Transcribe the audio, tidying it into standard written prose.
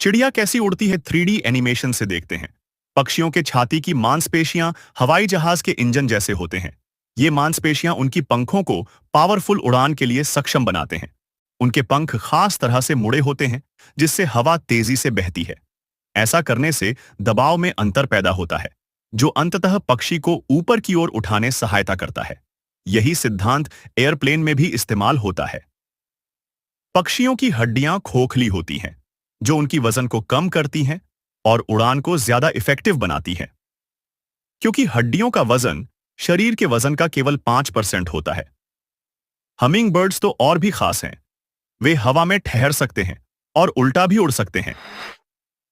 चिड़िया कैसी उड़ती है 3D एनिमेशन से देखते हैं। पक्षियों के छाती की मांसपेशियां हवाई जहाज के इंजन जैसे होते हैं। ये मांसपेशियां उनकी पंखों को पावरफुल उड़ान के लिए सक्षम बनाते हैं। उनके पंख खास तरह से मुड़े होते हैं, जिससे हवा तेजी से बहती है। ऐसा करने से दबाव में अंतर पैदा होता है, जो अंततः पक्षी को ऊपर की ओर उठाने सहायता करता है। यही सिद्धांत एयरप्लेन में भी इस्तेमाल होता है। पक्षियों की हड्डियां खोखली होती हैं, जो उनकी वजन को कम करती हैं और उड़ान को ज्यादा इफेक्टिव बनाती हैं। क्योंकि हड्डियों का वजन शरीर के वजन का केवल 5% होता है। हमिंग बर्ड्स तो और भी खास हैं। वे हवा में ठहर सकते हैं और उल्टा भी उड़ सकते हैं।